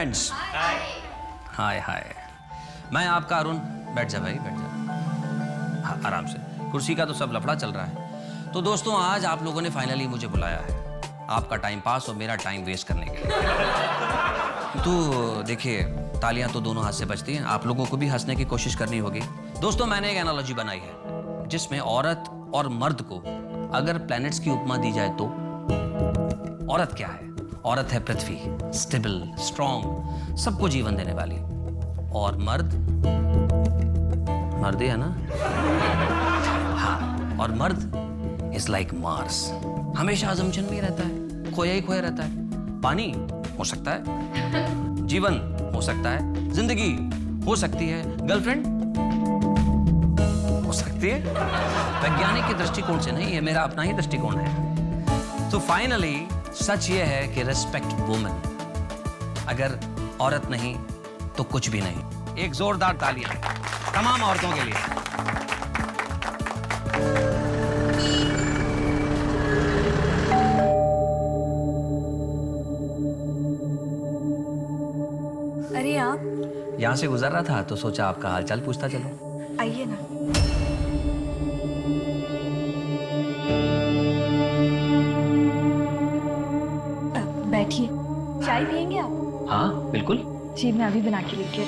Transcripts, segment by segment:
Friends, हाय हाय। मैं आपका अरुण। बैठ जा भाई, बैठ जा। हाँ, आराम से। कुर्सी का तो सब लफड़ा चल रहा है। तो दोस्तों, आज आप लोगों ने फाइनली मुझे बुलाया है आपका टाइम पास और मेरा टाइम वेस्ट करने के लिए। तो देखिए, तालियां तो दोनों हाथ से बजती हैं। आप लोगों को भी हंसने की कोशिश करनी होगी। दोस्तों, मैंने एक एनालॉजी बनाई है जिसमें औरत और मर्द को अगर प्लैनेट्स की उपमा दी जाए तो औरत क्या है? औरत है पृथ्वी, स्टेबल, स्ट्रॉन्ग, सबको जीवन देने वाली। और मर्द ही है ना? हाँ, और मर्द इज लाइक मार्स, हमेशा अजम्पशन में ही रहता है, खोया ही खोया रहता है। पानी हो सकता है, जीवन हो सकता है, जिंदगी हो सकती है, गर्लफ्रेंड हो सकती है। वैज्ञानिक के दृष्टिकोण से नहीं, ये मेरा अपना ही दृष्टिकोण है। तो फाइनली सच ये है कि रिस्पेक्ट वुमेन। अगर औरत नहीं तो कुछ भी नहीं। एक जोरदार तालियां तमाम औरतों के लिए। अरे आप यहां से गुजर रहा था तो सोचा आपका हालचाल पूछता चलो। आइए ना। बैठिए, चाय पियेंगे आप? हाँ बिल्कुल। जी, मैं अभी बना के लेके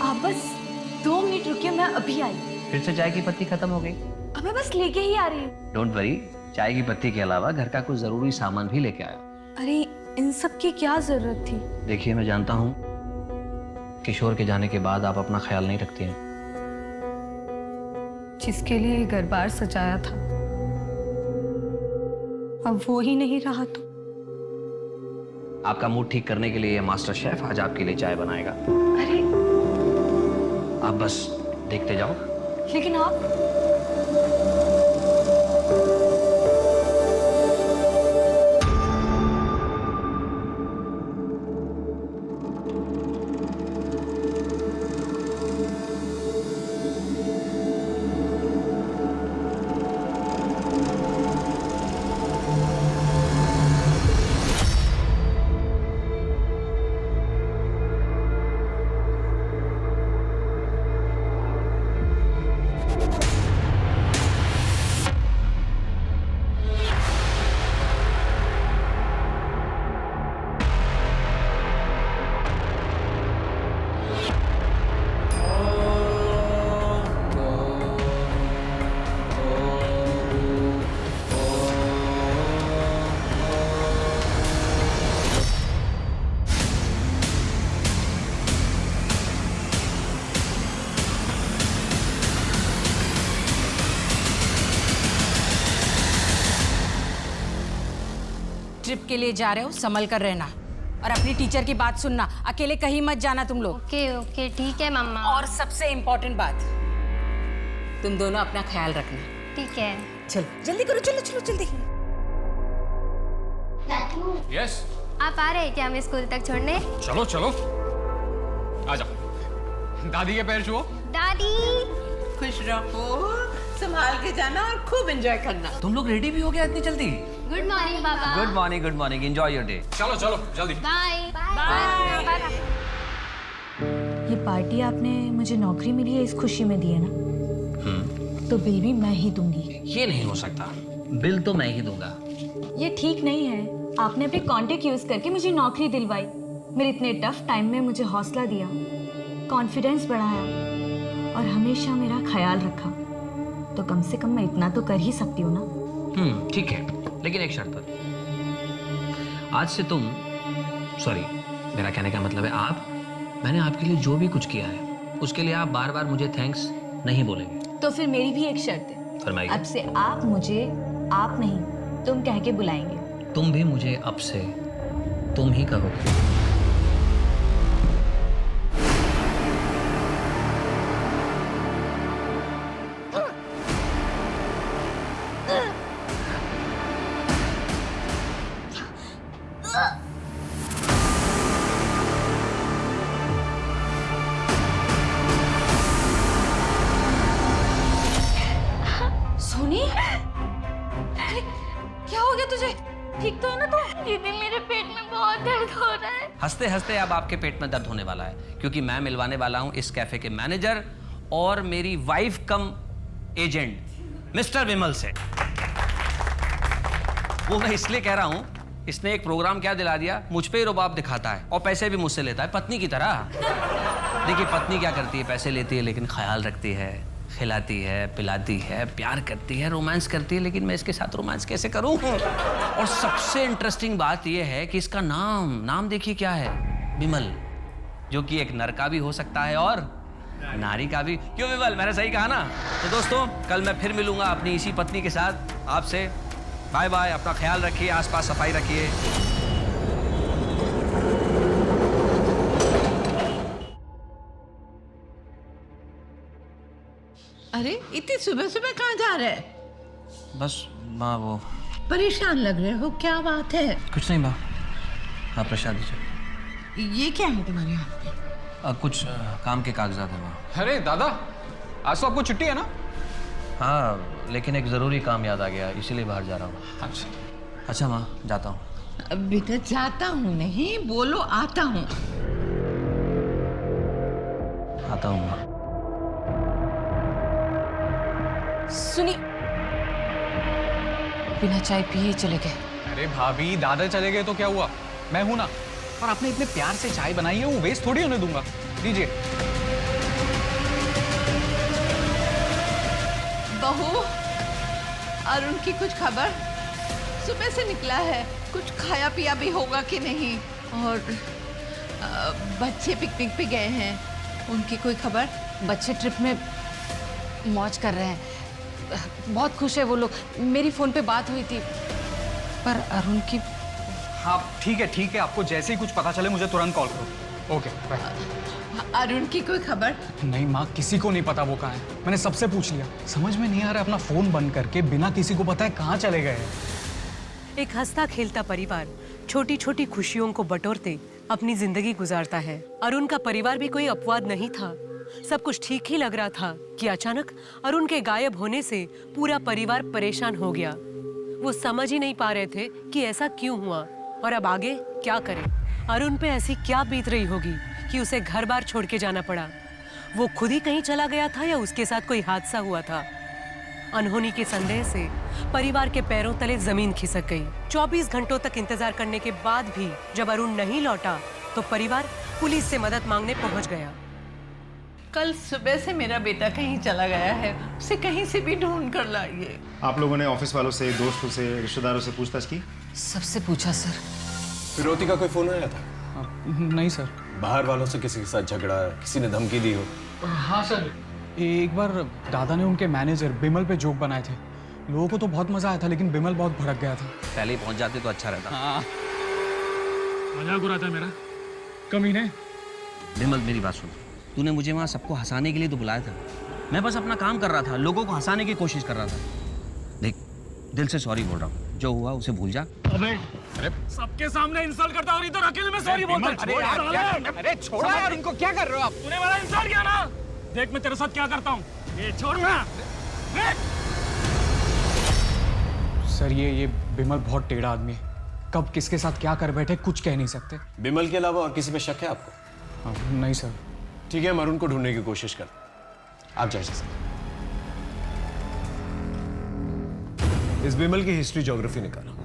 आप बस 2 मिनट रुकिए, मैं अभी आई। फिर से चाय की पत्ती खत्म हो गई? अब मैं बस लेके ही आ रही हूँ। डोंट वरी, चाय की पत्ती के अलावा घर का कुछ जरूरी सामान भी लेके आया। अरे, इन सब की क्या जरूरत थी? देखिए, मैं जानता हूँ किशोर के जाने के बाद आप अपना ख्याल नहीं रखती हैं। जिसके लिए घर बार सजाया था, अब वो ही नहीं रहा तो आपका मूड ठीक करने के लिए ये मास्टर शेफ आज आपके लिए चाय बनाएगा। अरे आप बस देखते जाओ। लेकिन आप ट्रिप के लिए जा रहे हो, संभल कर रहना और अपनी टीचर की बात सुनना। अकेले कहीं मत जाना तुम लोग। ओके ओके ठीक है मम्मा। और सबसे इम्पोर्टेंट बात, तुम दोनों अपना ख्याल रखना। ठीक है। चलो जल्दी करो, चलो चलो जल्दी। यस, आप आ रहे हैं क्या हमें स्कूल तक छोड़ने? चलो चलो आ जाओ। दादी के पैर छुओ। दादी खुश रहो, संभाल के जाना और खूब एंजॉय करना। तुम लोग रेडी भी हो गया इतनी जल्दी? गुड मॉर्निंग पापा। Good morning, good morning, enjoy your day. चलो चलो जल्दी। Bye bye. ये पार्टी आपने मुझे नौकरी मिली है इस खुशी में दी है ना? तो बिल भी मैं ही दूंगी। ये नहीं हो सकता, बिल तो मैं ही दूंगा। ये ठीक नहीं है। आपने अपने कॉन्टेक्ट यूज करके मुझे नौकरी दिलवाई, मेरे इतने टफ टाइम में मुझे हौसला दिया, कॉन्फिडेंस बढ़ाया और हमेशा मेरा ख्याल रखा। तो कम से कम मैं इतना तो कर ही सकती हूँ ना? ठीक है, लेकिन एक शर्त पर। आज से तुम, सॉरी, मेरा कहने का मतलब है आप, मैंने आपके लिए जो भी कुछ किया है उसके लिए आप बार बार मुझे थैंक्स नहीं बोलेंगे। तो फिर मेरी भी एक शर्त है। फरमाइए। अब से आप मुझे आप नहीं तुम कह के बुलाएंगे। तुम भी मुझे अब से तुम ही कहोगे। सोनी, अरे क्या हो गया तुझे? ठीक तो है ना तू? दीदी मेरे पेट में बहुत दर्द हो रहा है। हंसते हंसते अब आपके पेट में दर्द होने वाला है, क्योंकि मैं मिलवाने वाला हूं इस कैफे के मैनेजर और मेरी वाइफ कम एजेंट मिस्टर विमल से। वो मैं इसलिए कह रहा हूं, इसने एक प्रोग्राम क्या दिला दिया, मुझ पे ही रुबाब दिखाता है और पैसे भी मुझसे लेता है पत्नी की तरह। देखिए पत्नी क्या करती है, पैसे लेती है लेकिन ख्याल रखती है, खिलाती है, पिलाती है, प्यार करती है, रोमांस करती है, लेकिन मैं इसके साथ रोमांस कैसे करूं? और सबसे इंटरेस्टिंग बात यह है कि इसका नाम देखिए क्या है, विमल, जो कि एक नर का भी हो सकता है और नारी का भी। क्यों विमल, मैंने सही कहा ना? तो दोस्तों कल मैं फिर मिलूंगा अपनी इसी पत्नी के साथ आपसे। बाय बाय, अपना ख्याल रखिए, आसपास सफाई रखिए। अरे इतनी सुबह सुबह कहाँ जा रहे हैं? बस माँ वो परेशान लग रहे हो, क्या बात है? कुछ नहीं माँ, आप प्रसाद दीजिए। ये क्या है तुम्हारे हाथ में? कुछ काम के कागजात है माँ। अरे दादा, आज तो आपको छुट्टी है ना? हाँ, लेकिन एक ज़रूरी काम याद आ गया, इसीलिए बाहर जा रहा हूँ। अच्छा माँ, जाता हूँ। बेटा जाता हूँ नहीं, बोलो आता हूँ। आता हूँ माँ। सुनी, बिना चाय पिए चले गए। अरे भाभी, दादा चले गए तो क्या हुआ, मैं हूं ना। और आपने इतने प्यार से चाय बनाई है, वो वेस्ट थोड़ी होने दूंगा। लीजिए। बहू, अरुण की कुछ खबर? सुबह से निकला है, कुछ खाया पिया भी होगा कि नहीं? और बच्चे पिकनिक पे गए हैं, उनकी कोई खबर? बच्चे ट्रिप में मौज कर रहे हैं, बहुत खुश है वो लोग। मेरी फोन पे बात हुई थी, पर अरुण की। हाँ ठीक है, आपको जैसे ही कुछ पता चले मुझे तुरंत कॉल करो। Okay bye. अरुण की कोई खबर? नहीं माँ, किसी को नहीं पता वो कहाँ है। मैंने सबसे पूछ लिया, समझ में नहीं आ रहा, अपना फोन बंद करके बिना किसी को पता है कहाँ चले गए हैं। एक हंसता खेलता परिवार छोटी छोटी खुशियों को बटोरते अपनी जिंदगी गुजारता है। अरुण का परिवार भी कोई अपवाद नहीं था। सब कुछ ठीक ही लग रहा था कि अचानक अरुण के गायब होने से पूरा परिवार परेशान हो गया। वो समझ ही नहीं पा रहे थे कि ऐसा क्यों हुआ और अब आगे क्या करें। अरुण पे ऐसी क्या बीत रही होगी कि उसे घर बार छोड़ के जाना पड़ा। वो खुद ही कहीं चला गया था या उसके साथ कोई हादसा हुआ था। अनहोनी के संदेह से परिवार के पैरों तले जमीन खिसक गई। 24 घंटों तक इंतजार करने के बाद भी जब अरुण नहीं लौटा तो परिवार पुलिस से मदद मांगने पहुंच गया। कल सुबह से मेरा बेटा कहीं चला गया है, उसे कहीं से भी ढूंढ कर लाइए। आप लोगों ने ऑफिस वालों से, दोस्तों से, रिश्तेदारों से पूछताछ की? सबसे पूछा सर। फिरौती का कोई फोन आया था? नहीं सर। बाहर वालों से किसी के साथ झगड़ा है, किसी ने धमकी दी हो? हाँ सर, एक बार दादा ने उनके मैनेजर बिमल पे जोक बनाए थे। लोगों को तो बहुत मजा आया था, लेकिन बिमल बहुत भड़क गया था। पहले ही पहुंच जाते तो अच्छा रहता। हाँ, मजाक उड़ा था मेरा, कमीने। विमल मेरी बात सुन, तूने मुझे वहाँ सबको हंसाने के लिए तो बुलाया था। मैं बस अपना काम कर रहा था, लोगों को हंसाने की कोशिश कर रहा था। देख, दिल से सॉरी बोल रहा हूँ, जो हुआ उसे भूल जा। अबे सबके सामने इंसल्ट करता और इधर अकेले में सॉरी बोलता। अरे छोड़ो यार, इनको क्या कर रहे हो आप? तूने मेरा इंसल्ट किया ना, देख मैं तेरे साथ क्या करता हूँ। ये छोड़ ना। सर ये बिमल बहुत टेढ़ा आदमी है, कब किसके साथ क्या कर बैठे कुछ कह नहीं सकते। बिमल के अलावा और किसी पे शक है आपको? नहीं सर। ठीक है, हम अरुण को ढूंढने की कोशिश कर। आप जाइए सर। इस बिमल की हिस्ट्री ज्योग्राफी निकालो,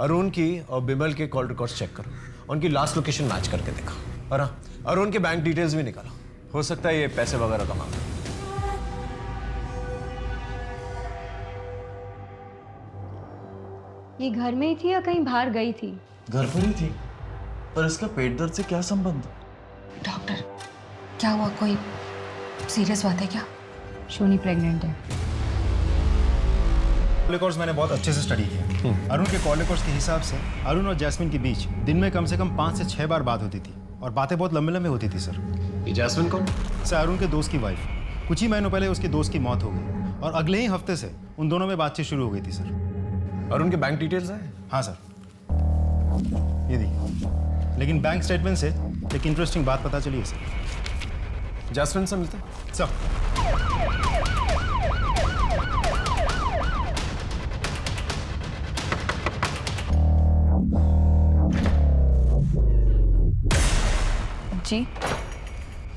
अरुण की और बिमल के कॉल रिकॉर्ड्स चेक करो, उनकी लास्ट लोकेशन मैच करके देखो, और हाँ, अरुण के बैंक डिटेल्स भी निकालो। हो सकता है ये पैसे वगैरह का मामला। ये घर में ही थी या कहीं बाहर गई थी? घर पर ही थी, पर इसका पेट दर्द से क्या संबंध? डॉक्टर, क्या हुआ, कोई सीरियस बात है क्या? शोनी प्रेग्नेंट है। कॉल रिकॉर्ड्स मैंने बहुत अच्छे से स्टडी किया। अरुण के कॉल रिकॉर्ड्स के हिसाब से अरुण और जैस्मिन के बीच दिन में कम से कम 5 से 6 बार बात होती थी, और बातें बहुत लंबे लंबे होती थी सर। ये जैस्मिन कौन? सर, अरुण के दोस्त की वाइफ। कुछ ही महीनों पहले उसके दोस्त की मौत हो गई, और अगले ही हफ्ते से उन दोनों में बातचीत शुरू हो गई थी सर। अरुण के बैंक डिटेल्स हैं? हाँ सर, ये देखिए। लेकिन बैंक स्टेटमेंट से एक इंटरेस्टिंग बात पता चली है सर। जैस्मिन से मिलते सर, जी।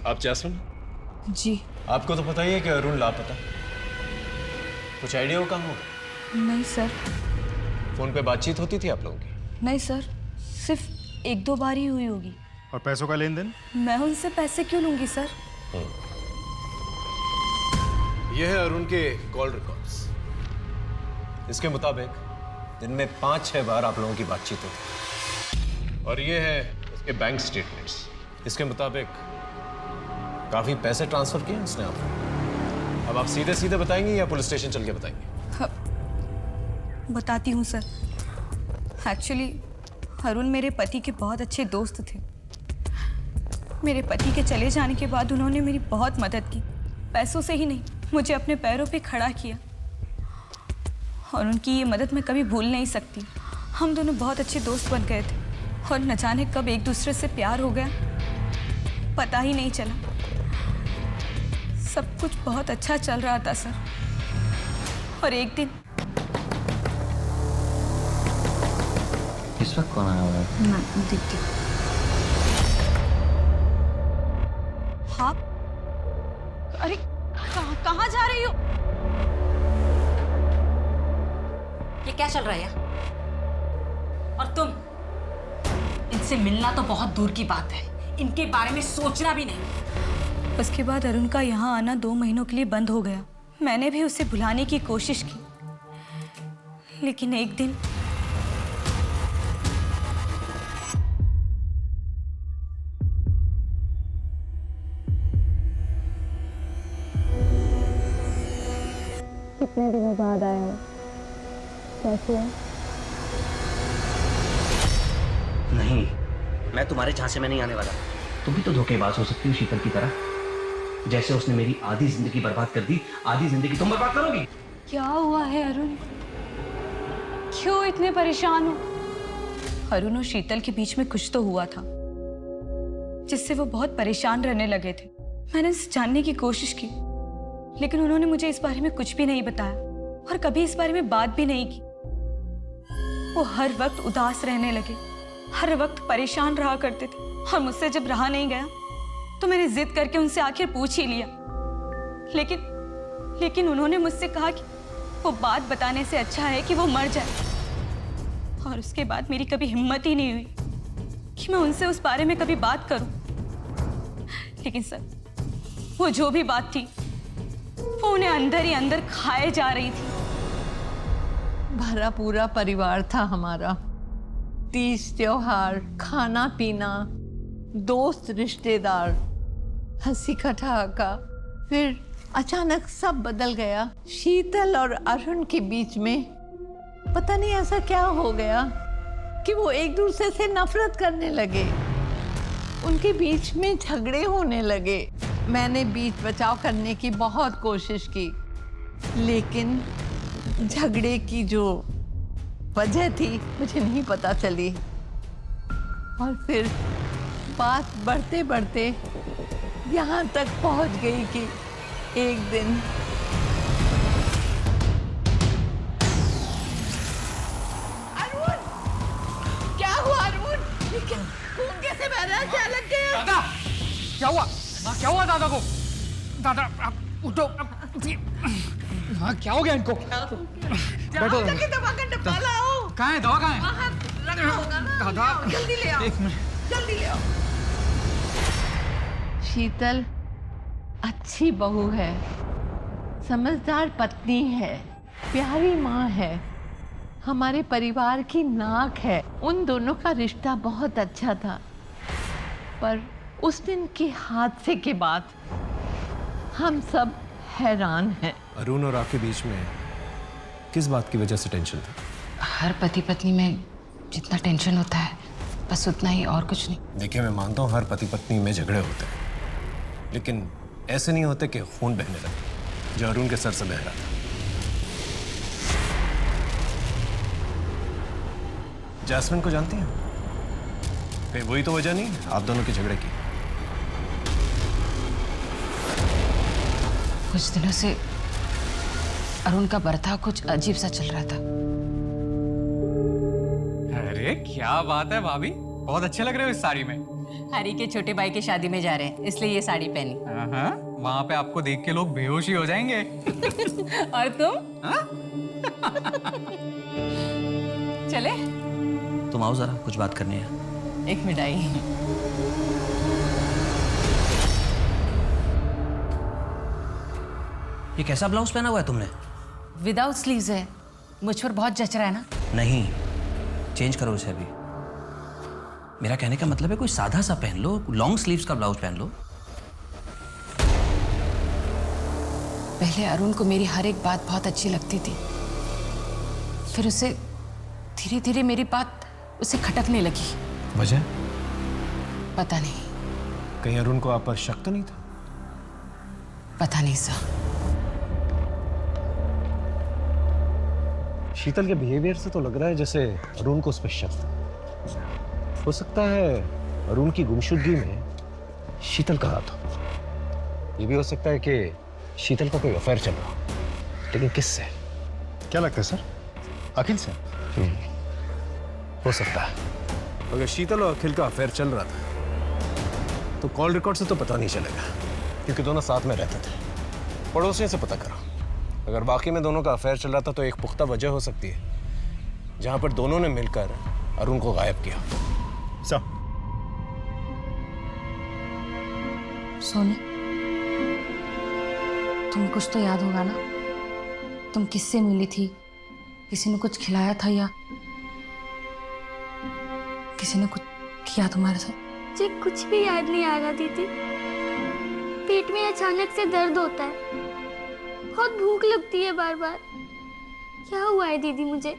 आप जैस्मिन? जी। आपको तो पता ही है कि अरुण लापता। कुछ आइडिया हो कहाँ होगा? नहीं सर। फोन पे बातचीत होती थी आप लोगों की? नहीं सर, सिर्फ 1-2 बार ही हुई होगी। और पैसों का लेन देन? मैं उनसे पैसे क्यों लूंगी सर? ये है अरुण के कॉल रिकॉर्ड्स। इसके मुताबिक दिन में 5-6 बार आप लोगों की बातचीत होती है। और ये है उसके बैंक स्टेटमेंट्स। इसके मुताबिक काफी पैसे ट्रांसफर किए उसने आपको। अब आप सीधे सीधे बताएंगे या पुलिस स्टेशन चल के बताएंगे? बताती हूँ सर। एक्चुअली अरुण मेरे पति के बहुत अच्छे दोस्त थे। मेरे पति के चले जाने के बाद उन्होंने मेरी बहुत मदद की। पैसों से ही नहीं, मुझे अपने पैरों पे खड़ा किया। और उनकी ये मदद मैं कभी भूल नहीं सकती। हम दोनों बहुत अच्छे दोस्त बन गए थे और न जाने कब एक दूसरे से प्यार हो गया, पता ही नहीं चला। सब कुछ बहुत अच्छा चल रहा था सर। और एक दिन इस वक्त कौन आया हुआ है? दीदी। हाँ? अरे कहाँ जा रही हो? ये क्या चल रहा है? और तुम? इनसे मिलना तो बहुत दूर की बात है, इनके बारे में सोचना भी नहीं। उसके बाद अरुण का यहाँ आना 2 महीनों के लिए बंद हो गया। मैंने भी उसे भुलाने की कोशिश की, लेकिन एक दिन कितने दिनों बाद आए हो? कैसे हो? नहीं, मैं तुम्हारे झांसे में नहीं आने वाला। तुम भी तो धोखेबाज हो सकती हो शीतल की तरह। जैसे उसने मेरी आधी जिंदगी बर्बाद कर दी, आधी जिंदगी तुम बर्बाद करोगी। क्या हुआ है अरुण? क्यों इतने परेशान हो? अरुण और शीतल के बीच में कुछ तो हुआ था जिससे वो बहुत परेशान रहने लगे थे। मैंने इसे जानने की कोशिश की, लेकिन उन्होंने मुझे इस बारे में कुछ भी नहीं बताया और कभी इस बारे में बात भी नहीं की। वो हर वक्त उदास रहने लगे, हर वक्त परेशान रहा करते थे। और मुझसे जब रहा नहीं गया तो मैंने जिद करके उनसे आखिर पूछ ही लिया, लेकिन उन्होंने मुझसे कहा कि वो बात बताने से अच्छा है कि वो मर जाए। और उसके बाद मेरी कभी हिम्मत ही नहीं हुई कि मैं उनसे उस बारे में कभी बात करूं। लेकिन सर, वो जो भी बात थी वो उन्हें अंदर ही अंदर खाए जा रही थी। भरा पूरा परिवार था हमारा। तीज त्योहार, खाना पीना, दोस्त रिश्तेदार, हंसी ठहाका। फिर अचानक सब बदल गया। शीतल और अरुण के बीच में पता नहीं ऐसा क्या हो गया कि वो एक दूसरे से नफरत करने लगे। उनके बीच में झगड़े होने लगे। मैंने बीच बचाव करने की बहुत कोशिश की, लेकिन झगड़े की जो वजह थी मुझे नहीं पता चली। और फिर बात बढ़ते बढ़ते यहाँ तक पहुँच गई कि एक दिन अरुण, क्या हुआ अरुण? लेकिन खून कैसे बह रहा है? क्या लग गया? दादा, क्या हुआ? क्या हुआ दादा को? दादा आप उठो। हाँ, क्या हो गया इनको? बैठो। दवा का डब्बा लाओ। कहाँ है दवा? कहाँ है? वहाँ रखा होगा ना। दादा, जल्दी ले आओ। 1 मिनट। जल्दी ले आओ। शीतल अच्छी बहू है, समझदार पत्नी है, प्यारी माँ है, हमारे परिवार की नाक है। उन दोनों का रिश्ता बहुत अच्छा था, पर उस दिन के हादसे के बाद हम सब हैरान हैं। अरुण और आपके बीच में किस बात की वजह से टेंशन था? हर पति पत्नी में जितना टेंशन होता है बस उतना ही, और कुछ नहीं। देखिए, मैं मानता हूँ हर पति पत्नी में झगड़े होते हैं, लेकिन ऐसे नहीं होते कि खून बहने लगे, जो अरुण के सर से बह रहा था। जैस्मिन को जानती हैं? कहीं वही तो वजह नहीं आप दोनों के झगड़े की? कुछ दिनों से अरुण का बर्ताव कुछ अजीब सा चल रहा था। अरे क्या बात है भाभी, बहुत अच्छे लग रहे हो इस साड़ी में। हरी के छोटे भाई की शादी में जा रहे हैं, इसलिए ये साड़ी पहनी। हाँ, वहाँ पे आपको देख के लोग बेहोश ही हो जाएंगे। और तुम? चले? तुम आओ जरा, कुछ बात करनी है। एक मिठाई। ये कैसा ब्लाउज पहना हुआ है तुमने? विदाउट स्लीव्स है, मुझ पर बहुत जच रहा है ना। नहीं, चेंज करो इसे अभी। मेरा कहने का मतलब है कोई सादा सा पहन लो, लॉन्ग स्लीव्स का ब्लाउज पहन लो। पहले अरुण को मेरी हर एक बात बहुत अच्छी लगती थी, फिर उसे धीरे धीरे मेरी बात उसे खटकने लगी। वजह? पता नहीं। कहीं अरुण को आप पर शक तो नहीं था? पता नहीं सर। शीतल के बिहेवियर से तो लग रहा है जैसे अरुण को उस पर शक था। हो सकता है अरुण की गुमशुदगी में शीतल का हाथ हो। ये भी हो सकता है कि शीतल का कोई अफेयर चल रहा हो, लेकिन किससे? क्या लगता है सर? अखिल से? हो सकता है। अगर शीतल और अखिल का अफेयर चल रहा था तो कॉल रिकॉर्ड से तो पता नहीं चलेगा, क्योंकि दोनों साथ में रहते थे। पड़ोसियों से पता करो। अगर वाकई में दोनों का अफेयर चल रहा था तो एक पुख्ता वजह हो सकती है जहां पर दोनों ने मिलकर अरुण को गायब किया। सर सोनी, तुम कुछ तो याद होगा ना? तुम किससे मिली थी? किसी ने कुछ खिलाया था या किसी ने कुछ किया तुम्हारे साथ? मुझे कुछ भी याद नहीं आ रहा दीदी। पेट में अचानक से दर्द होता है, बहुत भूख लगती है बार बार। क्या हुआ है दीदी मुझे?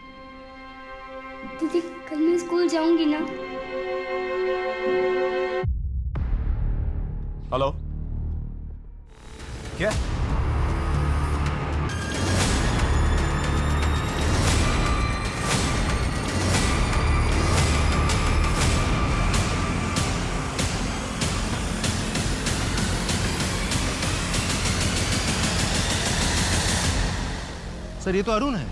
दीदी कल मैं स्कूल जाऊंगी ना? हेलो, क्या? सर ये तो अरुण है।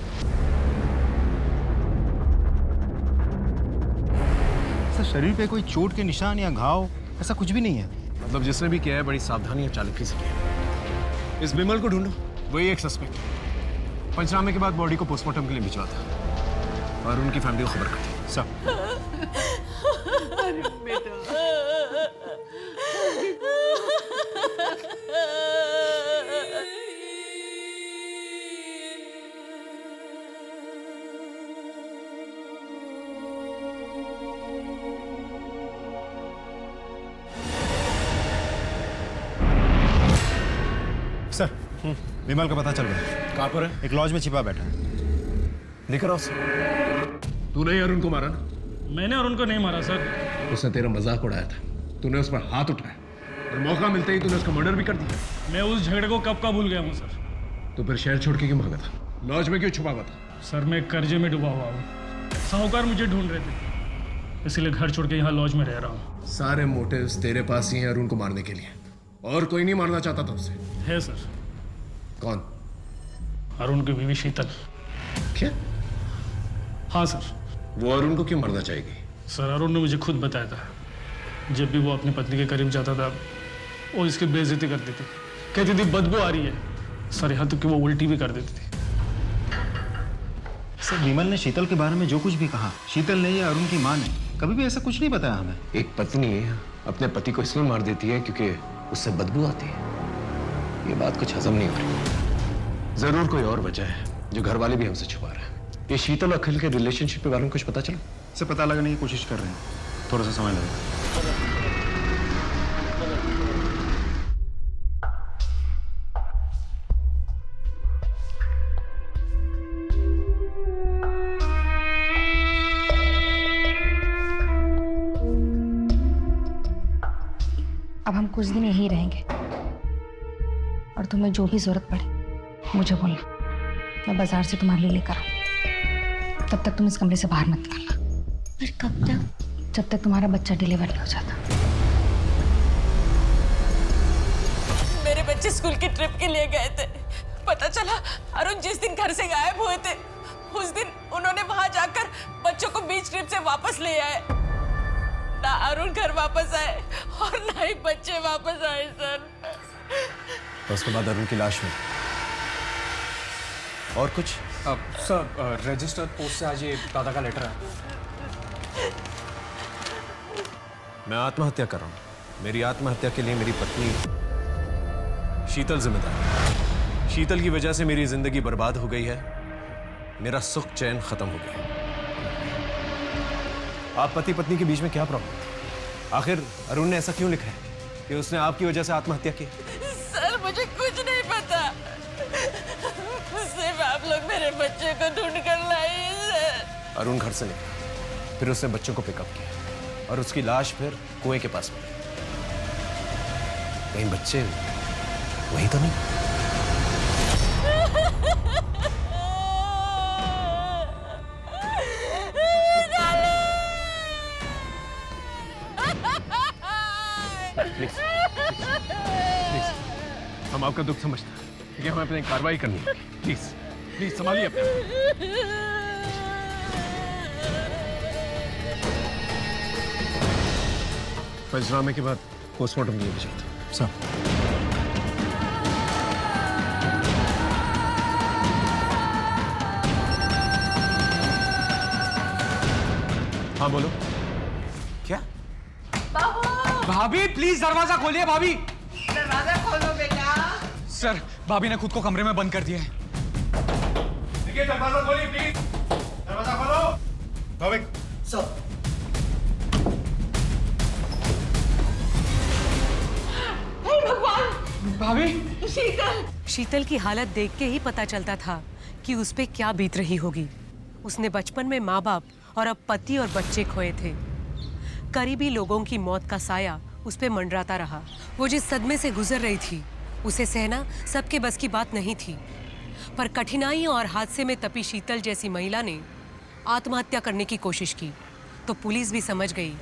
सर शरीर पे कोई चोट के निशान या घाव ऐसा कुछ भी नहीं है। मतलब जिसने भी किया है बड़ी सावधानी और चालाकी से किया है। इस बिमल को ढूंढो, वही एक सस्पेक्ट है। पंचनामे के बाद बॉडी को पोस्टमार्टम के लिए भिजवा था और उनकी फैमिली को खबर कर दी। सर सर विमल का पता चल गया। कहाँ पर है? एक लॉज में छिपा बैठा है। लेकर आओ। तूने ही अरुण को मारा ना? मैंने अरुण को नहीं मारा सर। उसने तेरा मजाक उड़ाया था, तूने उस पर हाथ उठाया और मौका मिलते ही तूने उसका मर्डर भी कर दिया। मैं उस झगड़े को कब का भूल गया हूँ सर। तो फिर शहर छोड़ के क्यों भागा था? लॉज में क्यों छुपा हुआ था? सर मैं कर्जे में डूबा हुआ हूँ, साहूकार मुझे ढूंढ रहे थे, इसलिए घर छोड़ के यहाँ लॉज में रह रहा हूँ। सारे मोटिव्स तेरे पास ही हैं अरुण को मारने के लिए, और कोई नहीं मारना चाहता था उसे। है सर। कौन? अरुण की बीवी शीतल। क्या? हाँ सर। वो अरुण को क्यों मारना चाहेगी? सर अरुण ने मुझे खुद बताया था, जब भी वो अपनी पत्नी के करीब जाता था वो इसकी बेइज्जती करती थी, कहती थी बदबू आ रही है। सर यहाँ तक कि वो उल्टी भी कर देती थी। सर विमल ने शीतल के बारे में जो कुछ भी कहा, शीतल ने या अरुण की मां ने कभी भी ऐसा कुछ नहीं बताया हमें। एक पत्नी अपने पति को इसलिए मार देती है क्योंकि उससे बदबू आती है। ये बात कुछ हजम नहीं हो रही। जरूर कोई और वजह है जो घर वाले भी हमसे छुपा रहे हैं। ये शीतल अखिल के रिलेशनशिप के बारे में कुछ पता चला? इसे पता लगाने की कोशिश कर रहे हैं, थोड़ा सा समय लगेगा। अब हम कुछ दिन यहीं रहेंगे और तुम्हें जो भी जरूरत पड़े मुझे बोलना, मैं बाजार से तुम्हारे लिए लेकर आऊँ। तब तक तुम इस कमरे से बाहर मत निकलना। पर कब तक? जब तक तुम्हारा बच्चा डिलीवर नहीं हो जाता। मेरे बच्चे स्कूल की ट्रिप के लिए गए थे, पता चला अरुण जिस दिन घर से गायब हुए थे उस दिन उन्होंने वहां जाकर बच्चों को बीच ट्रिप से वापस ले आए। ना अरुण घर वापस आए और ना ही बच्चे वापस आए सर। तो उसके बाद अरुण की लाश में और कुछ? सर रजिस्टर्ड पोस्ट से आज ये दादा का लेटर है। मैं आत्महत्या कर रहा हूं। मेरी आत्महत्या के लिए मेरी पत्नी शीतल जिम्मेदार है। शीतल की वजह से मेरी जिंदगी बर्बाद हो गई है, मेरा सुख चैन खत्म हो गया। आप पति पत्नी के बीच में क्या प्रॉब्लम थी? आखिर अरुण ने ऐसा क्यों लिखा है कि उसने आपकी वजह से आत्महत्या की? सर मुझे कुछ नहीं पता, सिर्फ आप लोग मेरे बच्चे को ढूंढ कर लाइए सर। अरुण घर से निकला, फिर उसने बच्चों को पिकअप किया और उसकी लाश फिर कुएं के पास मिली। कहीं बच्चे वही तो नहीं? प्लीज, हम आपका दुख समझते हैं, ठीक है? हमें अपनी कार्रवाई करनी है। प्लीज प्लीज संभालिए अपने आप। पंचनामे के बाद पोस्टमार्टम के लिए चलते हैं। सब हाँ बोलो। क्या? भाभी प्लीज दरवाजा खोलिए। भाभी दरवाजा खोलो बेटा। सर भाभी ने खुद को कमरे में बंद कर दिया है। देखिए दरवाजा खोलिए प्लीज। दरवाजा खोलो। भाविक सब। हे भगवान! भाभी शीतल की हालत देख के ही पता चलता था कि उस पे क्या बीत रही होगी। उसने बचपन में माँ बाप और अब पति और बच्चे खोए थे। करीबी लोगों की मौत का साया उस पे मंडराता रहा। वो जिस सदमे से गुजर रही थी उसे सहना सबके बस की बात नहीं थी। पर कठिनाइयों और हादसे में तपी शीतल जैसी महिला ने आत्महत्या करने की कोशिश की तो पुलिस भी समझ गई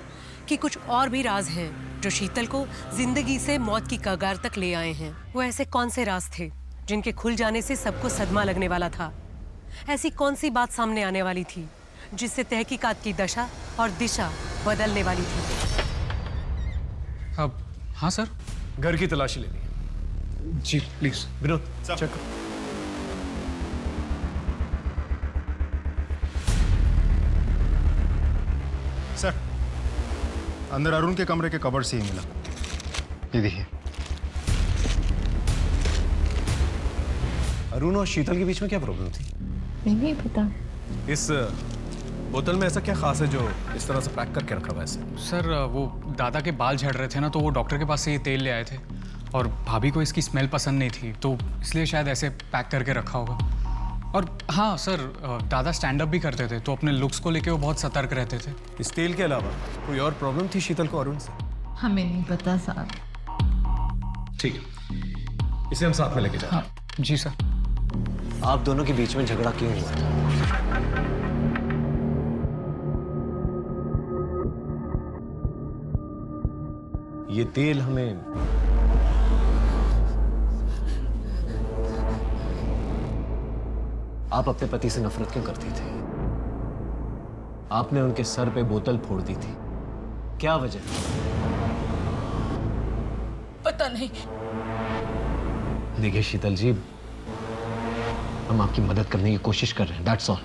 कि कुछ और भी राज हैं जो शीतल को जिंदगी से मौत की कगार तक ले आए हैं। वो ऐसे कौन से राज थे जिनके खुल जाने से सबको सदमा लगने वाला था? ऐसी कौन सी बात सामने आने वाली थी जिससे तहकीकात की दशा और दिशा बदलने वाली थी? अब हाँ सर, घर की तलाशी लेनी है। जी प्लीज। विनोद चेक करो। सर, अंदर अरुण के कमरे के कवर से ही मिला। ये देखिए। अरुण और शीतल के बीच में क्या प्रॉब्लम थी? नहीं पता। इस बोतल में ऐसा क्या खास है जो इस तरह से पैक करके रखा हुआ है? सर वो दादा के बाल झड़ रहे थे ना, तो वो डॉक्टर के पास से ये तेल ले आए थे और भाभी को इसकी स्मेल पसंद नहीं थी तो इसलिए शायद ऐसे पैक करके रखा होगा। और हाँ सर, दादा स्टैंड अप भी करते थे तो अपने लुक्स को लेके वो बहुत सतर्क रहते थे। इस तेल के अलावा कोई और प्रॉब्लम थी शीतल को अरुण से? हमें नहीं पता साहब। ठीक है, इसे हम साथ में लेके जाएं। हाँ जी सर। आप दोनों के बीच में झगड़ा क्यों हुआ था? ये तेल हमें आप अपने पति से नफरत क्यों करती थी? आपने उनके सर पे बोतल फोड़ दी थी, क्या वजह? पता नहीं। देखिए शीतल जी, हम आपकी मदद करने की कोशिश कर रहे हैं, दैट्स ऑल।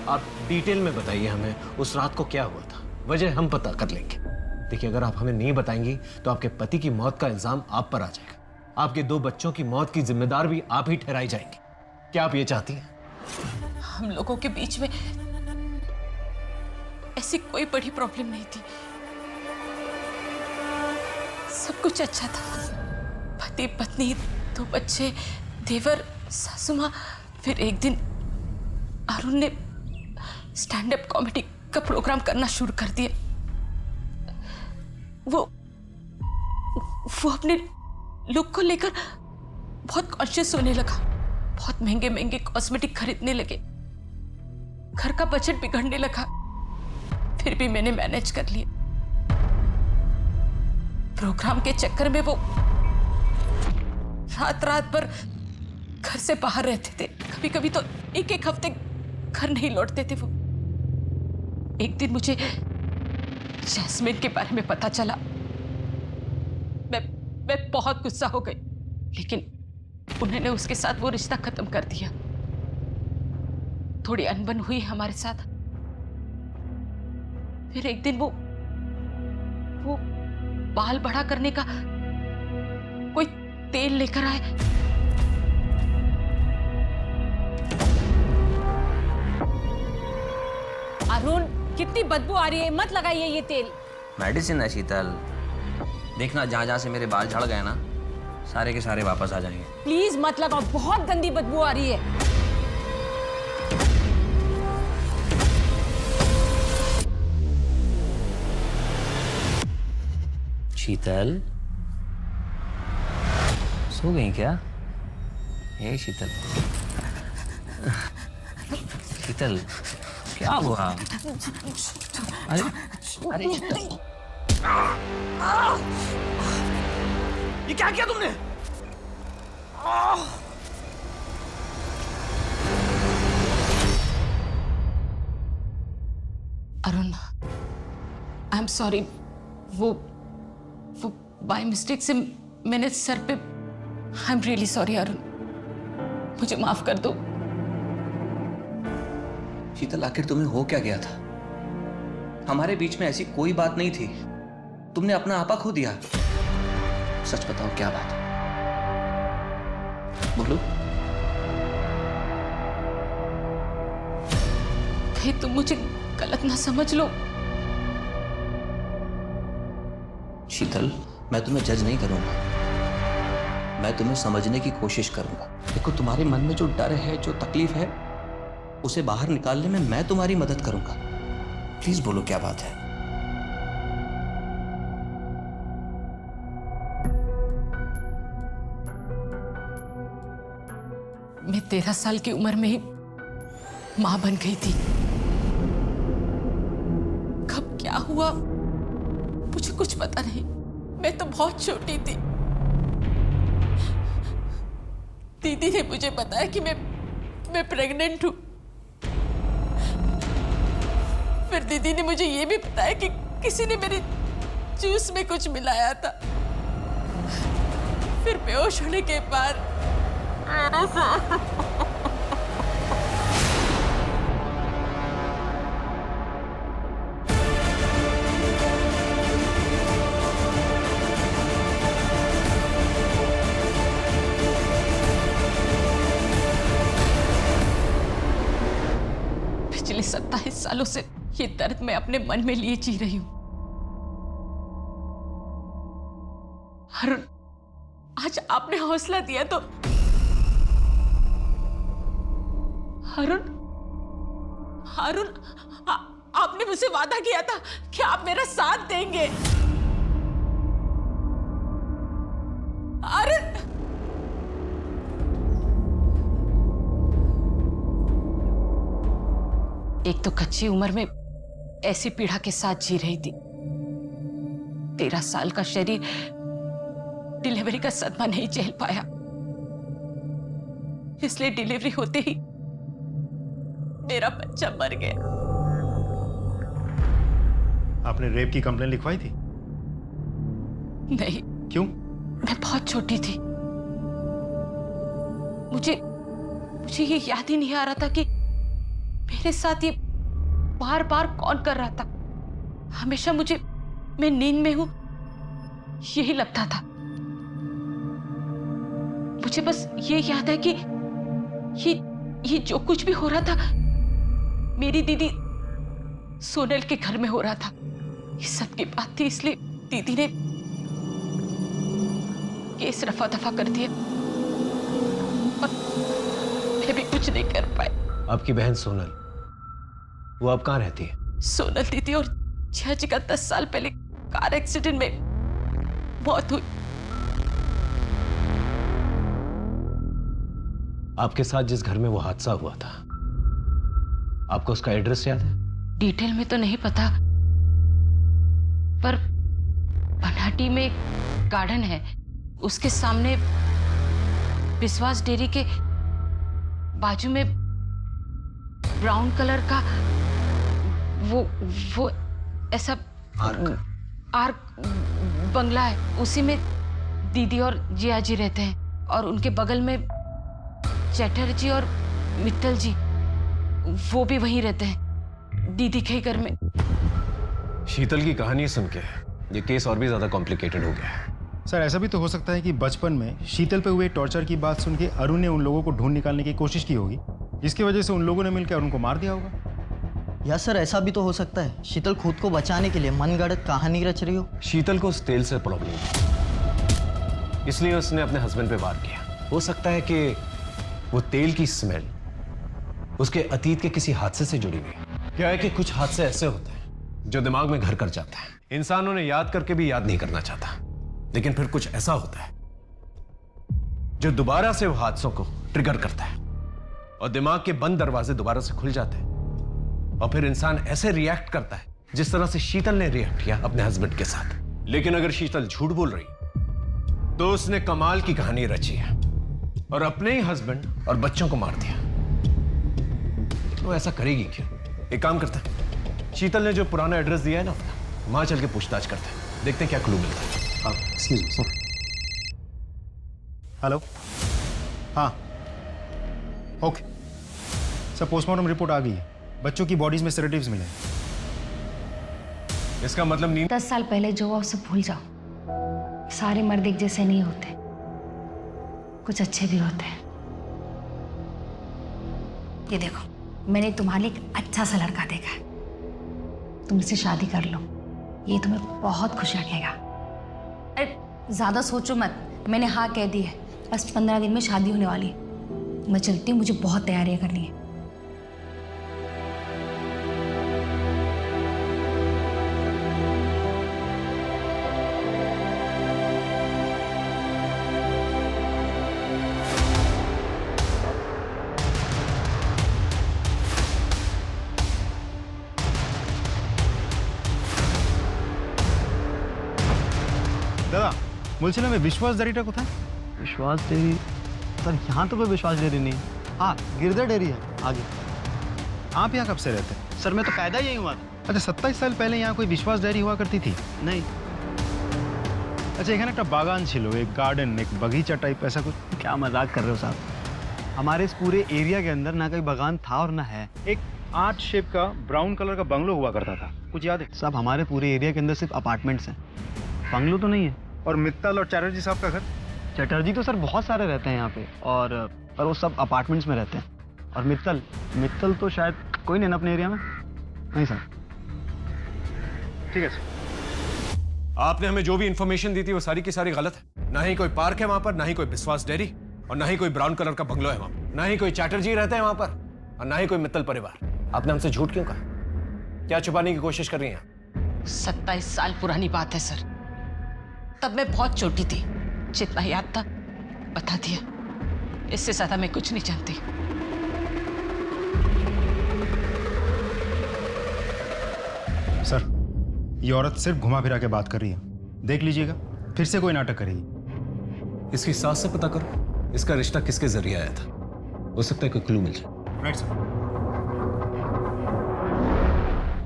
आप डिटेल में बताइए हमें उस रात को क्या हुआ था, वजह हम पता कर लेंगे। देखिए अगर आप हमें नहीं बताएंगी तो आपके पति की मौत का इल्जाम आप पर आ जाएगा। आपके 2 बच्चों की मौत की जिम्मेदार भी आप ही ठहराई जाएंगी। क्या आप ये चाहती हैं? हम लोगों के बीच में ऐसी कोई बड़ी प्रॉब्लम नहीं थी, सब कुछ अच्छा था। पति पत्नी, 2 बच्चे, देवर, सासू माँ। फिर एक दिन अरुण ने स्टैंड अप कॉमेडी का प्रोग्राम करना शुरू कर दिया। वो अपने लुक को लेकर बहुत कॉन्शियस होने लगा, बहुत महंगे महंगे कॉस्मेटिक खरीदने लगे, घर का बजट बिगड़ने लगा। फिर भी मैंने मैनेज कर लिया। प्रोग्राम के चक्कर में वो रात रात भर घर से बाहर रहते थे, कभी कभी तो 1-1 हफ्ते घर नहीं लौटते थे वो। एक दिन मुझे जैस्मिन के बारे में पता चला मैं बहुत गुस्सा हो गई, लेकिन उन्होंने उसके साथ वो रिश्ता खत्म कर दिया। थोड़ी अनबन हुई हमारे साथ। फिर एक दिन वो बाल बड़ा करने का कोई तेल लेकर आए। अरुण, कितनी बदबू आ रही है, मत लगाइए ये तेल। मेडिसिन है शीतल, देखना जहाँ जहाँ से मेरे बाल झड़ गए ना, सारे के सारे वापस आ जाएंगे। प्लीज मत लगाओ, बहुत गंदी बदबू आ रही है। शीतल, सो गई क्या? ये शीतल, शीतल क्या हुआ? अरे अरे शीतल, ये क्या किया तुमने? Arun, I am sorry. वो बाय मिस्टेक से मैंने सर पे। I am really sorry Arun, मुझे माफ कर दो। शीतल, आखिर तुम्हें हो क्या गया था? हमारे बीच में ऐसी कोई बात नहीं थी, तुमने अपना आपा खो दिया। सच बताओ क्या बात है, बोलो। कहीं तुम मुझे गलत ना समझ लो। शीतल, मैं तुम्हें जज नहीं करूंगा, मैं तुम्हें समझने की कोशिश करूंगा। देखो, तुम्हारे मन में जो डर है, जो तकलीफ है, उसे बाहर निकालने में मैं तुम्हारी मदद करूंगा। प्लीज बोलो क्या बात है। मैं 13 साल की उम्र में ही मां बन गई थी। कब क्या हुआ मुझे कुछ पता नहीं। मैं तो बहुत छोटी थी। दीदी ने मुझे बताया कि मैं प्रेग्नेंट हूं। फिर दीदी ने मुझे ये भी बताया कि किसी ने मेरे जूस में कुछ मिलाया था। फिर बेहोश होने के बाद पिछले 27 सालों से ये दर्द मैं अपने मन में लिए जी रही हूं। अरुण, आज आपने हौसला दिया तो अरुण, आपने मुझसे वादा किया था कि आप मेरा साथ देंगे। अरुण, एक तो कच्ची उम्र में ऐसी पीड़ा के साथ जी रही थी। 13 साल का शरीर डिलीवरी का सदमा नहीं झेल पाया, इसलिए डिलीवरी होते ही मेरा बच्चा मर गया। आपने रेप की कंप्लेन लिखवाई थी? नहीं। क्यों? मैं बहुत छोटी थी। मुझे ये याद ही नहीं आ रहा था कि मेरे साथ ये बार बार कौन कर रहा था। हमेशा मैं नींद में हूं यही लगता था। मुझे बस ये याद है कि ये जो कुछ भी हो रहा था मेरी दीदी सोनल के घर में हो रहा था। ये सब की बात थी, इसलिए दीदी ने केस रफा दफा कर दिया और मैं भी कुछ नहीं कर पाई। आपकी बहन सोनल, वो अब कहाँ रहती है? सोनल दीदी और जी का 10 साल पहले कार एक्सीडेंट में मौत हुई। आपके साथ जिस घर में वो हादसा हुआ था, आपको उसका एड्रेस याद है? डिटेल में तो नहीं पता, पर बनाटी में एक गार्डन है, उसके सामने विश्वास डेयरी के बाजू में ब्राउन कलर का वो ऐसा आर्क बंगला है, उसी में दीदी और जिया जी रहते हैं और उनके बगल में चटर्जी और मित्तल जी, वो भी वहीं रहते हैं, दीदी के घर में। शीतल की कहानी सुन के ये केस और भी ज्यादा कॉम्प्लिकेटेड हो गया है। सर ऐसा भी तो हो सकता है कि बचपन में शीतल पे हुए टॉर्चर की बात सुन के अरुण ने उन लोगों को ढूंढ निकालने की कोशिश की होगी, जिसकी वजह से उन लोगों ने मिलकर अरुण को मार दिया होगा। या सर ऐसा भी तो हो सकता है शीतल खुद को बचाने के लिए मनगढ़ंत कहानी रच रही हो। शीतल को उस तेल से प्रॉब्लम थी, इसलिए उसने अपने हस्बैंड पे वार किया। हो सकता है कि वो तेल की स्मेल उसके अतीत के किसी हादसे से जुड़ी हुई। क्या है कि कुछ हादसे ऐसे होते हैं जो दिमाग में घर कर जाते हैं, इंसान उन्हें याद करके भी याद नहीं करना चाहता, लेकिन फिर कुछ ऐसा होता है जो दोबारा से वो हादसों को ट्रिगर करता है और दिमाग के बंद दरवाजे दोबारा से खुल जाते हैं और फिर इंसान ऐसे रिएक्ट करता है जिस तरह से शीतल ने रिएक्ट किया अपने हस्बैंड के साथ। लेकिन अगर शीतल झूठ बोल रही तो उसने कमाल की कहानी रची है और अपने ही हस्बैंड और बच्चों को मार दिया। वो ऐसा करेगी क्यों? एक काम करते हैं, शीतल ने जो पुराना एड्रेस दिया है ना अपना, वहां चल के पूछताछ करते हैं, देखते हैं क्या क्लू मिलता है। Excuse me sir. हेलो, हाँ ओके सर, पोस्टमार्टम रिपोर्ट आ गई है, बच्चों की बॉडीज में सेडेटिव्स मिले हैं। इसका मतलब नींद 10 साल पहले जो हुआ उसे भूल जाओ। सारे मर्द एक जैसे नहीं होते, कुछ अच्छे भी होते हैं। ये देखो, मैंने तुम्हारे लिए एक अच्छा सा लड़का देखा है, तुम इससे शादी कर लो, ये तुम्हें बहुत खुश रखेगा। अरे ज़्यादा सोचो मत, मैंने हाँ कह दी है, बस 15 दिन में शादी होने वाली है। मैं चलती हूँ, मुझे बहुत तैयारियां करनी है। दादा বলছিলাম मैं विश्वास डेयरीটা কোথায়? विश्वास डेयरी सर, यहाँ तो कोई विश्वास डेयरी नहीं। हाँ, गिरधर डेयरी है आगे। आप यहाँ कब से रहते हैं? सर मैं तो पैदा ही यहीं हुआ था। अच्छा, 27 साल पहले यहाँ कोई विश्वास डेयरी हुआ करती थी? नहीं। अच्छा, এখানে একটা বাগান ছিল, एक गार्डन, एक बगीचा टाइप ऐसा कुछ? क्या मजाक कर रहे हो साहब, हमारे इस पूरे एरिया के अंदर ना कोई बागान था और ना है। एक आर्ट शेप का ब्राउन कलर का बंगलो हुआ करता था, कुछ याद है? साहब हमारे पूरे एरिया के अंदर सिर्फ अपार्टमेंट्स हैं, बंगलो तो नहीं है। और मित्तल और चटर्जी साहब का घर? चटर्जी तो सर बहुत सारे रहते हैं यहाँ पे, और वो सब अपार्टमेंट्स में रहते हैं। और मित्तल तो शायद कोई नहीं ना अपने एरिया में। नहीं सर। ठीक है सर। आपने हमें जो भी इंफॉर्मेशन दी थी वो सारी की सारी गलत है। ना ही कोई पार्क है वहां पर, ना ही कोई विश्वास डेयरी, और ना ही कोई ब्राउन कलर का बंगलो है वहां पर, ना ही कोई चैटर्जी रहते हैं वहां पर, और ना ही कोई मित्तल परिवार। आपने हमसे झूठ क्यों कहा? क्या छुपाने की कोशिश कर रही हैं? 27 साल पुरानी बात है सर, तब मैं बहुत छोटी थी, जितना याद था बता दिया, इससे ज्यादा मैं कुछ नहीं जानती। सर, ये औरत सिर्फ घुमा फिरा के बात कर रही है, देख लीजिएगा फिर से कोई नाटक करेगी। इसकी सास से पता करो इसका रिश्ता किसके जरिए आया था, हो सकता है कोई क्लू मिल जाए। Right sir.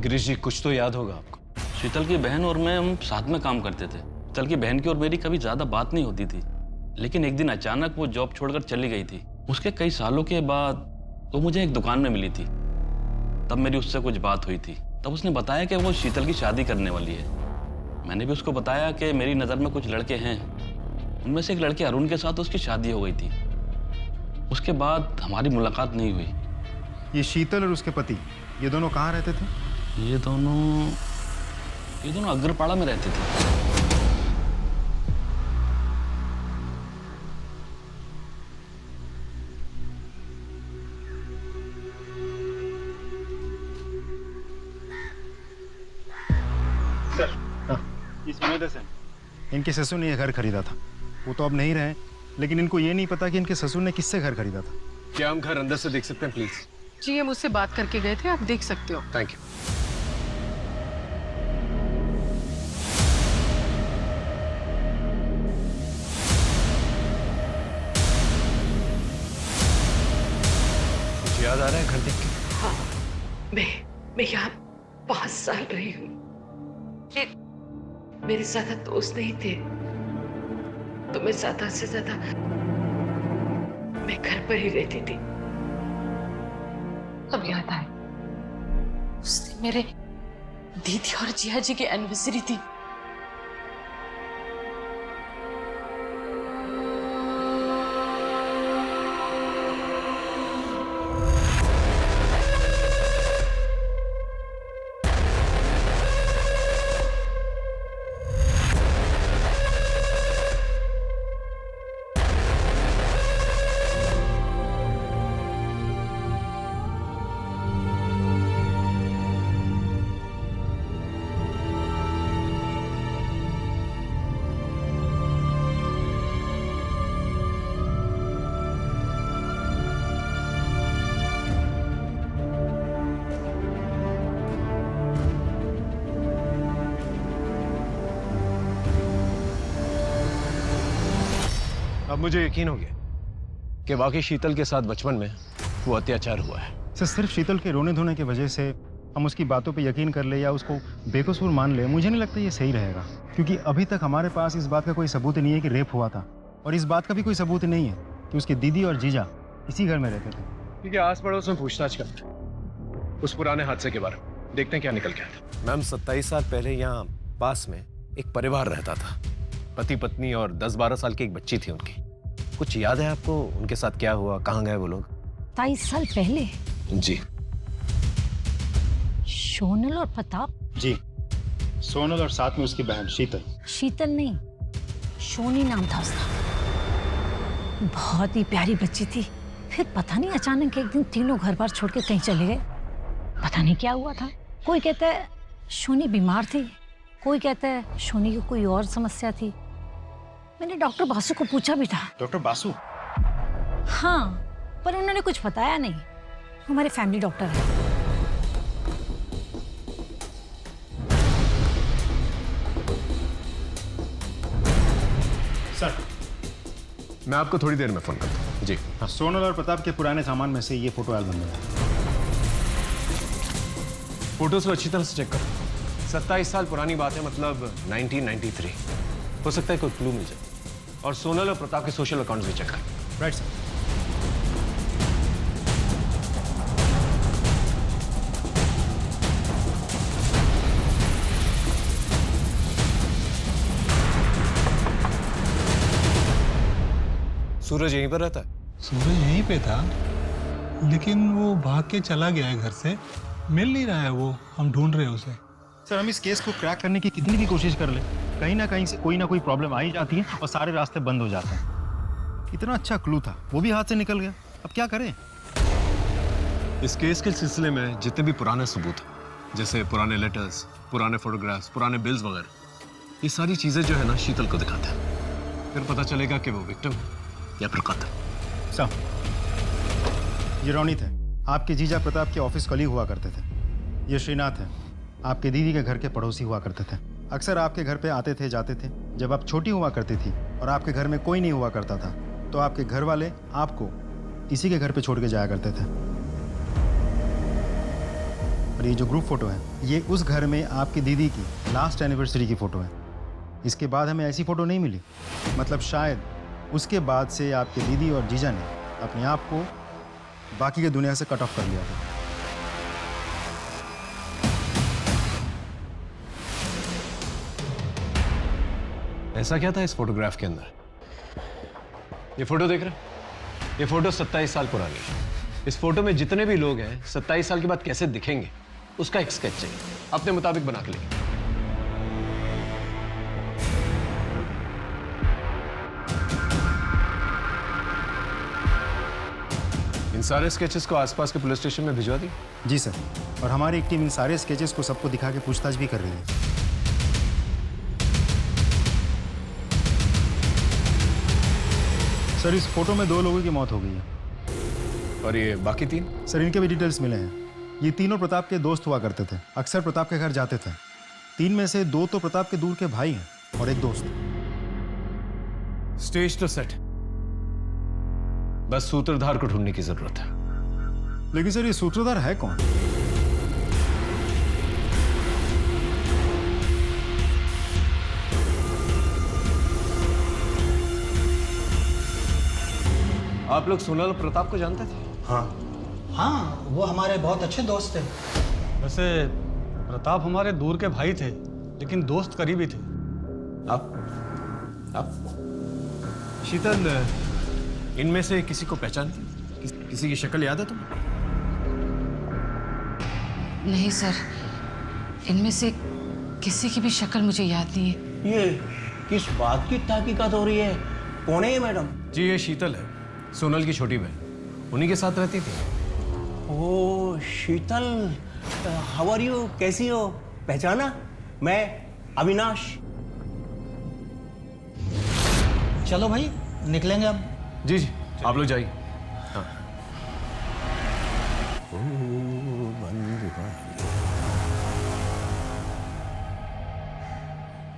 गिरीश जी, कुछ तो याद होगा आपको। शीतल की बहन और मैं हम साथ में काम करते थे। शीतल की बहन की और मेरी कभी ज़्यादा बात नहीं होती थी, लेकिन एक दिन अचानक वो जॉब छोड़कर चली गई थी। उसके कई सालों के बाद वो मुझे एक दुकान में मिली थी, तब मेरी उससे कुछ बात हुई थी। तब उसने बताया कि वो शीतल की शादी करने वाली है। मैंने भी उसको बताया कि मेरी नज़र में कुछ लड़के हैं, उनमें से एक लड़के अरुण के साथ उसकी शादी हो गई थी। उसके बाद हमारी मुलाकात नहीं हुई। ये शीतल और उसके पति, ये दोनों कहाँ रहते थे? ये दोनों अग्रपाड़ा में रहते थे। सर, ये सुमेध सेन, इनके ससुर ने ये घर खरीदा था। वो तो अब नहीं रहे, लेकिन इनको ये नहीं पता कि इनके ससुर ने किससे घर खरीदा था। क्या हम घर अंदर से देख सकते हैं प्लीज? जी हम उससे बात करके गए थे, आप देख सकते हो। Thank you. कुछ याद आ रहा है घर देख के? हाँ, मैं यहाँ 5 साल रही हूँ। मेरे ज्यादा दोस्त नहीं थे, तो मैं ज्यादा से ज्यादा मैं घर पर ही रहती थी। अब याद आए, उस दिन मेरे दीदी और जिया जी की एनिवर्सरी थी। अब मुझे यकीन हो गया कि वाकई शीतल के साथ बचपन में वो अत्याचार हुआ है। सर सिर्फ शीतल के रोने धोने की वजह से हम उसकी बातों पे यकीन कर ले या उसको बेकसूर मान ले, मुझे नहीं लगता ये सही रहेगा, क्योंकि अभी तक हमारे पास इस बात का कोई सबूत नहीं है कि रेप हुआ था, और इस बात का भी कोई सबूत नहीं है कि उसकी दीदी और जीजा इसी घर में रहते थे। क्योंकि आस पड़ोस में पूछताछ करते हैं उस पुराने हादसे के बारे में, देखते हैं क्या निकल के आता है। मैम 27 साल पहले यहाँ पास में एक परिवार रहता था, पति पत्नी और 10-12 साल की एक बच्ची थी उनकी। कुछ याद है आपको उनके साथ क्या हुआ, कहाँ गए वो लोग? 27 साल पहले? जी। सोनल और प्रताप? जी, सोनल और साथ में उसकी बहन शीतल। शीतल नहीं, सोनी नाम था उसका। बहुत ही प्यारी बच्ची थी। फिर पता नहीं अचानक एक दिन तीनों घर बार छोड़ के कहीं चले गए। पता नहीं क्या हुआ था। कोई कहता है सोनी बीमार थी, कोई कहता है सोनी की कोई और समस्या थी। मैंने डॉक्टर बासु को पूछा भी था। डॉक्टर बासु? हाँ, पर उन्होंने कुछ बताया नहीं। हमारे फैमिली डॉक्टर है। सर, मैं आपको थोड़ी देर में फोन करता हूँ। जी हाँ। सोनल और प्रताप के पुराने सामान में से ये फोटो एल्बम है। फोटोज को अच्छी तरह से चेक करो। 27 साल पुरानी बात है, मतलब 1993। हो सकता है कोई क्लू मिल जाए। और सोनल और प्रताप के सोशल अकाउंट्स भी चेक करें। Right sir. सूरज यहीं पर रहता है? सूरज यहीं पे था, लेकिन वो भाग के चला गया है घर से। मिल नहीं रहा है वो, हम ढूंढ रहे हैं उसे। सर, हम इस केस को क्रैक करने की कितनी भी कोशिश कर ले, कहीं ना कहीं से कोई ना कोई प्रॉब्लम आ ही जाती है और सारे रास्ते बंद हो जाते हैं। इतना अच्छा क्लू था, वो भी हाथ से निकल गया। अब क्या करें? इस केस के सिलसिले में जितने भी पुराने सबूत हैं, जैसे पुराने लेटर्स, पुराने फोटोग्राफ्स, पुराने बिल्स वगैरह, ये सारी चीजें जो है ना शीतल को दिखाते हैं। फिर पता चलेगा कि वो विक्टिम या फिर कातिल। सर, ये रोनित है, आपके जीजा प्रताप के ऑफिस कलीग हुआ करते थे। ये श्रीनाथ है, आपके दीदी के घर के पड़ोसी हुआ करते थे। अक्सर आपके घर पे आते थे, जाते थे। जब आप छोटी हुआ करती थी और आपके घर में कोई नहीं हुआ करता था, तो आपके घर वाले आपको इसी के घर पे छोड़ के जाया करते थे। और ये जो ग्रुप फोटो है, ये उस घर में आपकी दीदी की लास्ट एनिवर्सरी की फोटो है। इसके बाद हमें ऐसी फोटो नहीं मिली। मतलब शायद उसके बाद से आपके दीदी और जीजा ने अपने आप को बाकी की दुनिया से कट ऑफ कर लिया था। ऐसा क्या था इस फोटोग्राफ के अंदर? ये फोटो देख रहे हैं? ये फोटो 27 साल पुरानी है। इस फोटो में जितने भी लोग हैं 27 साल के बाद कैसे दिखेंगे, उसका एक स्केच चाहिए। अपने मुताबिक बना के लिखिए। इन सारे स्केचेस को आसपास के पुलिस स्टेशन में भिजवा दी? जी सर, और हमारी एक टीम इन सारे स्केचेस को सबको दिखा के पूछताछ भी कर रही है। सर, इस फोटो में 2 लोगों की मौत हो गई है। और ये बाकी 3? सर, इनके भी डिटेल्स मिले हैं। ये तीनों प्रताप के दोस्त हुआ करते थे, अक्सर प्रताप के घर जाते थे। 3 में से 2 तो प्रताप के दूर के भाई हैं और एक दोस्त। स्टेज तो सेट, बस सूत्रधार को ढूंढने की जरूरत है। लेकिन सर, ये सूत्रधार है कौन? आप लोग सोनल और प्रताप को जानते थे? हाँ हाँ, वो हमारे बहुत अच्छे दोस्त थे। वैसे प्रताप हमारे दूर के भाई थे, लेकिन दोस्त करीबी थे। आप शीतल, इनमें से किसी को पहचानती? किसी की शक्ल याद है तुम्हें? नहीं सर, इनमें से किसी की भी शक्ल मुझे याद नहीं है। ये किस बात की तहकीकात हो रही है? कौन है ये मैडम? जी ये शीतल है, सोनल की छोटी बहन, उन्हीं के साथ रहती थी। ओ शीतल, हाउ आर यू? कैसी हो? पहचाना? मैं अविनाश। चलो भाई निकलेंगे अब। जी जी, आप लोग जाइए। हाँ।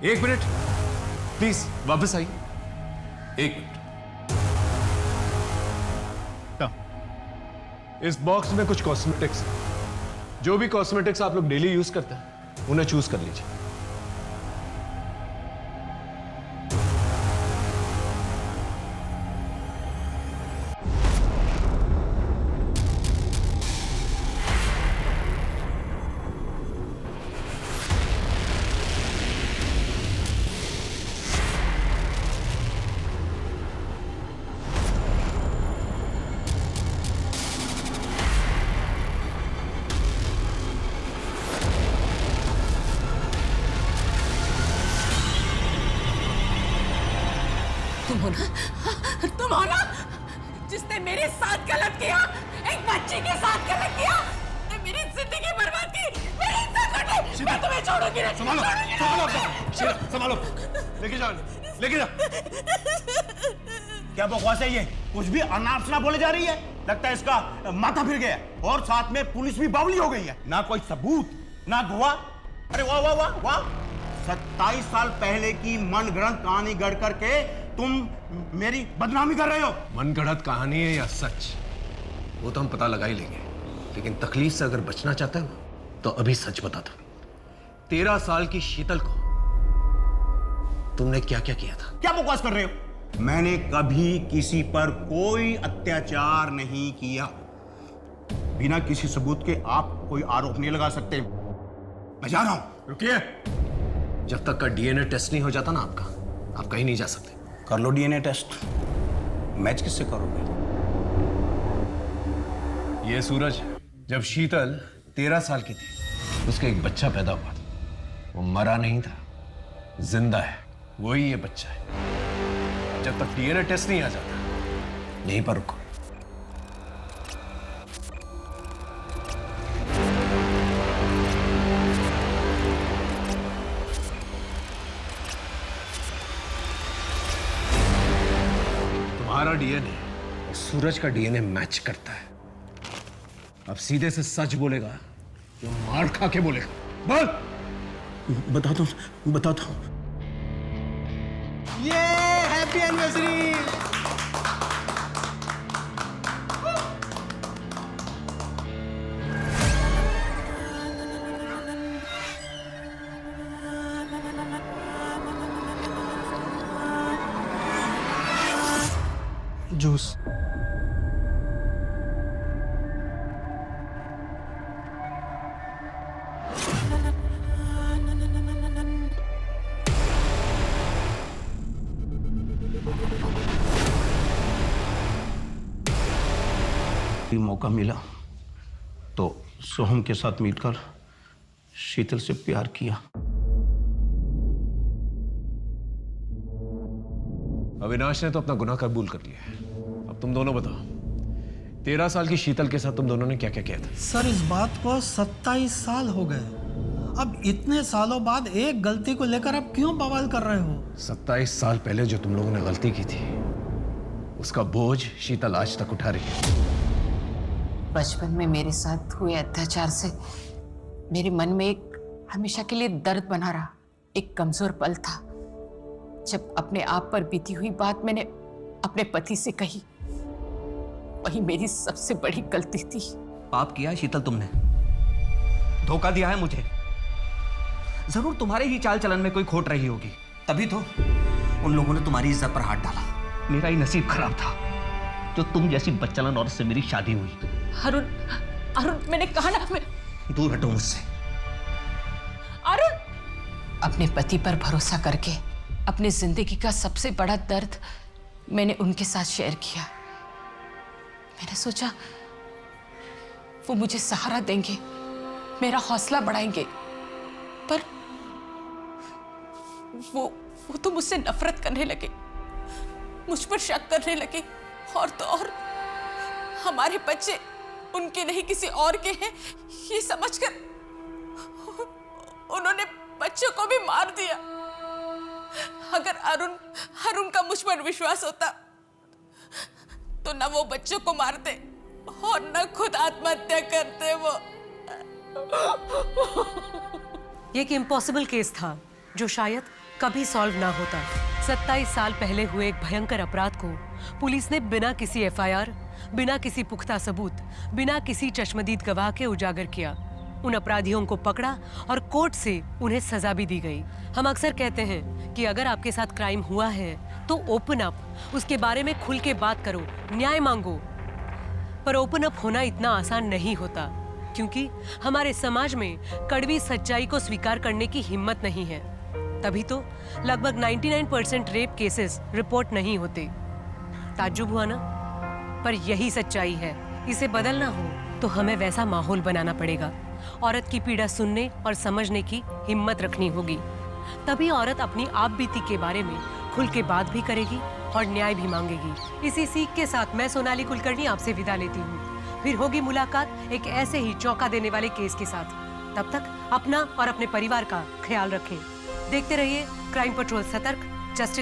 एक मिनट प्लीज, वापस आइए। एक मिनट। इस बॉक्स में कुछ कॉस्मेटिक्स है। जो भी कॉस्मेटिक्स आप लोग डेली यूज करते हैं उन्हें चूज कर लीजिए। तुम हो ना जिसने मेरे साथ गलत किया, एक बच्ची के साथ गलत किया, ने मेरी जिंदगी बर्बाद की, मेरी इज्जत लूटी। मैं तुम्हें छोड़ूंगी नहीं। संभालो, संभालो अपना, शीला, संभालो। लेके जाओ, लेके जाओ। क्या बकवास है ये? कुछ भी अनाप शनाप बोले जा रही है। लगता है इसका माथा फिर गया और साथ में पुलिस भी बावली हो गई है। ना कोई सबूत, ना गवाह। अरे वाह वाह वाह वाह, 27 साल पहले की मनगढ़ंत कहानी गढ़ करके तुम मेरी बदनामी कर रहे हो। मनगढ़ंत कहानी है या सच, वो तो हम पता लगा ही लेंगे, लेकिन तकलीफ से अगर बचना चाहते हो तो अभी सच बता दो। 13 साल की शीतल को तुमने क्या क्या किया था? क्या बकवास कर रहे हो? मैंने कभी किसी पर कोई अत्याचार नहीं किया। बिना किसी सबूत के आप कोई आरोप नहीं लगा सकते। मैं जा रहा हूं। रुकिए, जब तक का डीएनए टेस्ट नहीं हो जाता ना आपका, आप कहीं नहीं जा सकते। कर लो डीएनए टेस्ट। मैच किससे करोगे? ये सूरज, जब शीतल 13 साल की थी उसका एक बच्चा पैदा हुआ था। वो मरा नहीं था, जिंदा है। वही ये बच्चा है। जब तक डीएनए टेस्ट नहीं आ जाता, यहीं पर रुको। तुम्हारा डीएनए और सूरज का डीएनए मैच करता है। अब सीधे से सच बोलेगा या मार खा के बोलेगा? बोल। बताता हूं। ये हैप्पी एनिवर्सरी। जूस। मौका मिला तो सोहम के साथ मिलकर शीतल से प्यार किया। अविनाश ने तो अपना गुनाह कबूल कर लिया है। अब तुम दोनों बताओ, 13 साल की शीतल के साथ तुम दोनों ने क्या क्या किया था? सर इस बात को 27 साल हो गए। अब इतने सालों बाद एक गलती को लेकर आप क्यों बवाल कर रहे हो? 27 साल पहले जो तुम लोगों ने गलती की थी उसका बोझ शीतल आज तक उठा रही है। बचपन में मेरे साथ हुए अत्याचार से मेरे मन में एक हमेशा के लिए दर्द बना रहा, एक कमजोर पल था जब अपने आप पर बीती हुई बात मैंने अपने पति से कही। वही मेरी सबसे बड़ी गलती थी। पाप किया है शीतल तुमने, धोखा दिया है मुझे। जरूर तुम्हारे ही चाल चलन में कोई खोट रही होगी, तभी तो उन लोगों ने तुम्हारी इज्जत पर हाथ डाला। मेरा ही नसीब खराब था। जो तुम जैसी बच्चालन औरत से मेरी शादी हुई। अरुण, अरुण मैंने कहा ना, मैं दूर हटो मुझसे। अरुण, अपने पति पर भरोसा करके अपनी जिंदगी का सबसे बड़ा दर्द मैंने उनके साथ शेयर किया। मैंने सोचा वो मुझे सहारा देंगे, मेरा हौसला बढ़ाएंगे, पर वो तो मुझसे नफरत करने लगे, मुझ पर शक करने लगे, और तो और हमारे बच्चे उनके नहीं किसी और के हैं ये समझकर उन्होंने बच्चों को भी मार दिया। अगर अरुण का मुझ पर विश्वास होता तो न वो बच्चों को मारते और न खुद आत्महत्या करते। वो ये एक इम्पॉसिबल केस था जो शायद कभी सॉल्व ना होता। 27 साल पहले हुए एक भयंकर अपराध को पुलिस ने बिना किसी एफआईआर, बिना किसी पुख्ता सबूत, बिना किसी चश्मदीद गवाह के उजागर किया। उन अपराधियों को पकड़ा और कोर्ट से उन्हें सजा भी दी गई। हम अक्सर कहते हैं कि अगर आपके साथ क्राइम हुआ है तो ओपन अप, उसके बारे में खुल के बात करो, न्याय मांगो। पर ओपन अप होना इतना आसान नहीं होता, क्योंकि हमारे समाज में कड़वी सच्चाई को स्वीकार करने की हिम्मत नहीं है। तभी तो लगभग 99% रेप केसेस रिपोर्ट नहीं होते। ताज्जुब हुआ ना? पर यही सच्चाई है। इसे बदलना हो तो हमें वैसा माहौल बनाना पड़ेगा। औरत की पीड़ा सुनने और समझने की हिम्मत रखनी होगी। तभी औरत अपनी आप बीती के बारे में खुल के बात भी करेगी और न्याय भी मांगेगी। इसी सीख के साथ मैं सोनाली कुलकर्णी आपसे विदा लेती हूँ। फिर होगी मुलाकात एक ऐसे ही चौंका देने वाले केस के साथ। तब तक अपना और अपने परिवार का ख्याल रखें। देखते रहिए क्राइम पेट्रोल, सतर्क, जस्टिस